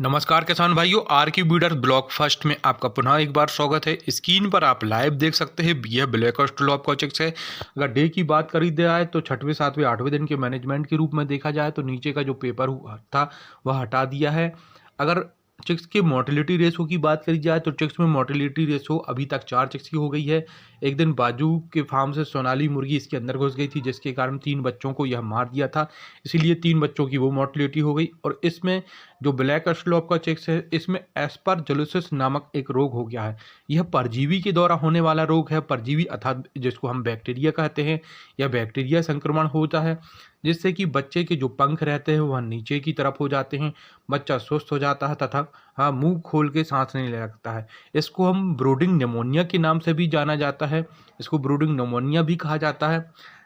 नमस्कार किसान भाइयों, आर की बीडर ब्लॉक फर्स्ट में आपका पुनः एक बार स्वागत है। स्क्रीन पर आप लाइव देख सकते हैं, यह ब्लैक ऑस्ट्रेलोप का चिक्स है। अगर डे की बात करी जाए तो 6वें 7वें 8वें दिन के मैनेजमेंट के रूप में देखा जाए तो नीचे का जो पेपर था वह हटा दिया है। अगर चिक्स के मोर्टेलिटी रेशो की बात करी जाए तो चिक्स में मोर्टेलिटी रेशो अभी तक 4 चिक्स की हो गई है। एक दिन बाजू के फार्म से सोनाली मुर्गी इसके अंदर घुस गई थी, जिसके कारण 3 बच्चों को यह मार दिया था, इसीलिए 3 बच्चों की वो मोर्टेलिटी हो गई। और इसमें जो ब्लैक ऑस्ट्रेलोप का चिक्स है, इसमें एस्परजिलोसिस नामक एक रोग हो गया है। यह परजीवी के द्वारा होने वाला रोग है। परजीवी अर्थात जिसको हम बैक्टीरिया कहते हैं, यह बैक्टीरिया संक्रमण होता है, जिससे कि बच्चे के जो पंख रहते हैं वह नीचे की तरफ हो जाते हैं, बच्चा सुस्त हो जाता है तथा मुंह खोल के सांस नहीं ले सकता है। इसको हम ब्रूडिंग निमोनिया के नाम से भी जाना जाता है, इसको ब्रूडिंग निमोनिया भी कहा जाता है।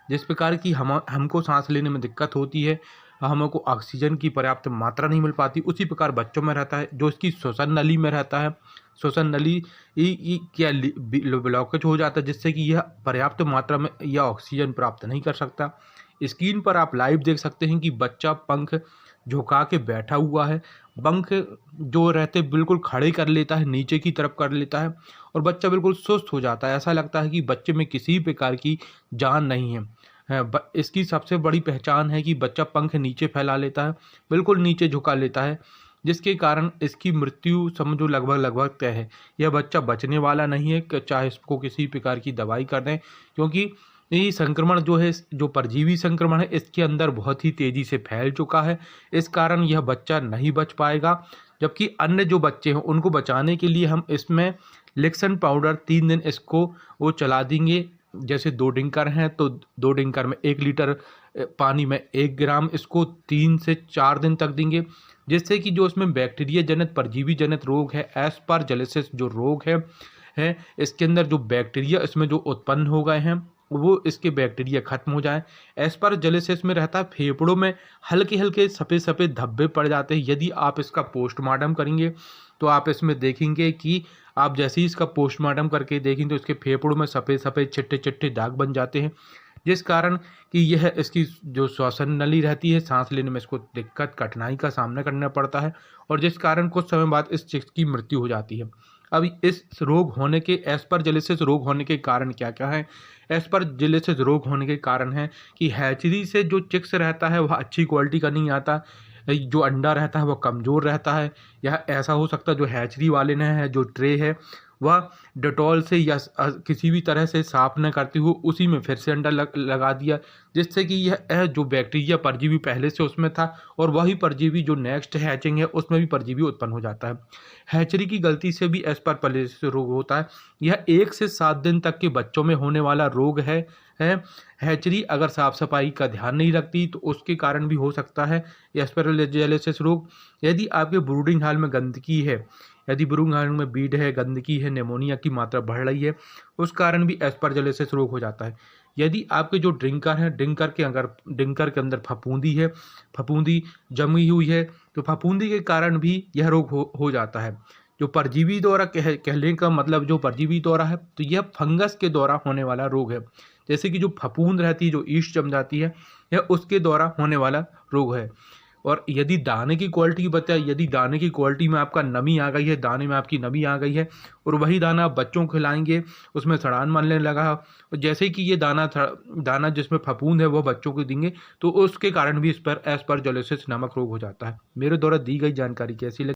जिस प्रकार की हमको सांस लेने में दिक्कत होती है, हमको ऑक्सीजन की पर्याप्त मात्रा नहीं मिल पाती, उसी प्रकार बच्चों में रहता है। जो इसकी श्वसन नली में रहता है, श्वसन नली क्या ब्लॉकेज हो जाता है, जिससे कि यह पर्याप्त मात्रा में यह ऑक्सीजन प्राप्त नहीं कर सकता। स्क्रीन पर आप लाइव देख सकते हैं कि बच्चा पंख झुका के बैठा हुआ है, पंख जो रहते बिल्कुल खड़े कर लेता है, नीचे की तरफ कर लेता है और बच्चा बिल्कुल सुस्त हो जाता है। ऐसा लगता है कि बच्चे में किसी प्रकार की जान नहीं है। इसकी सबसे बड़ी पहचान है कि बच्चा पंख नीचे फैला लेता है, बिल्कुल नीचे झुका लेता है, जिसके कारण इसकी मृत्यु समझो लगभग तय है। यह बच्चा बचने वाला नहीं है, चाहे इसको किसी प्रकार की दवाई कर दें, क्योंकि ये संक्रमण जो है, जो परजीवी संक्रमण है, इसके अंदर बहुत ही तेज़ी से फैल चुका है। इस कारण यह बच्चा नहीं बच पाएगा। जबकि अन्य जो बच्चे हैं उनको बचाने के लिए हम इसमें लिक्सन पाउडर 3 दिन इसको वो चला देंगे। जैसे 2 डिंकर हैं तो 2 डिंकर में 1 लीटर पानी में 1 ग्राम इसको 3 से 4 दिन तक देंगे, जिससे कि जो इसमें बैक्टीरिया जनित परजीवी जनित रोग है, एस्परजिलोसिस जो रोग है इसके अंदर जो बैक्टीरिया इसमें जो उत्पन्न हो गए हैं वो इसके बैक्टीरिया खत्म हो जाए। एस्परजिलोसिस में रहता है फेफड़ों में हल्के हल्के सफ़ेद सफ़ेद धब्बे पड़ जाते हैं। यदि आप इसका पोस्टमार्टम करेंगे तो आप इसमें देखेंगे कि आप जैसे ही इसका पोस्टमार्टम करके देखें तो इसके फेफड़ों में सफ़ेद सफ़ेद चिट्टे चिट्टे दाग बन जाते हैं, जिस कारण कि यह इसकी जो श्वसन नली रहती है, सांस लेने में इसको दिक्कत कठिनाई का सामना करना पड़ता है और जिस कारण कुछ समय बाद इस चिक्स की मृत्यु हो जाती है। अब इस रोग होने के एस्परजिलोसिस रोग होने के कारण क्या क्या है? एस्परजिलोसिस रोग होने के कारण है कि हैचरी से जो चिक्स रहता है वह अच्छी क्वालिटी का नहीं आता, जो अंडा रहता है वह कमज़ोर रहता है, या ऐसा हो सकता है जो हैचरी वाले ने है जो ट्रे है वह डेटॉल से या किसी भी तरह से साफ न करते हुए उसी में फिर से अंडा लगा दिया, जिससे कि यह जो बैक्टीरिया परजीवी पहले से उसमें था और वही परजीवी जो नेक्स्ट हैचिंग है उसमें भी परजीवी उत्पन्न हो जाता है। हैचरी की गलती से भी एस्परजिलोसिस रोग होता है। यह 1 से 7 दिन तक के बच्चों में होने वाला रोग है। हैचरी अगर साफ सफाई का ध्यान नहीं रखती तो उसके कारण भी हो सकता है एस्परजिलोसिस रोग। यदि आपके ब्रूडिंग हाल में गंदगी है, यदि ब्रूडिंग हाल में बीड है, गंदगी है, निमोनिया की मात्रा बढ़ रही है, उस कारण भी एस्परजिलोसिस रोग हो जाता है। यदि आपके जो ड्रिंकर हैं, ड्रिंकर के अंदर फफूंदी है, फफूंदी जमी हुई है, तो फफूंदी के कारण भी यह रोग हो जाता है। जो परजीवी द्वारा कहने का मतलब जो परजीवी द्वारा है तो यह फंगस के द्वारा होने वाला रोग है। जैसे कि जो फफूंद रहती है, जो ईस्ट जम जाती है, यह उसके द्वारा होने वाला रोग है। और यदि दाने की क्वालिटी की बताए, यदि दाने की क्वालिटी में आपका नमी आ गई है, दाने में आपकी नमी आ गई है और वही दाना आप बच्चों को खिलाएंगे, उसमें सड़ान मारने लगा और जैसे कि ये दाना जिसमें फफूंद है वो बच्चों को देंगे तो उसके कारण भी इस पर एस्परजिलोसिस नामक रोग हो जाता है। मेरे द्वारा दी गई जानकारी कैसी लगी?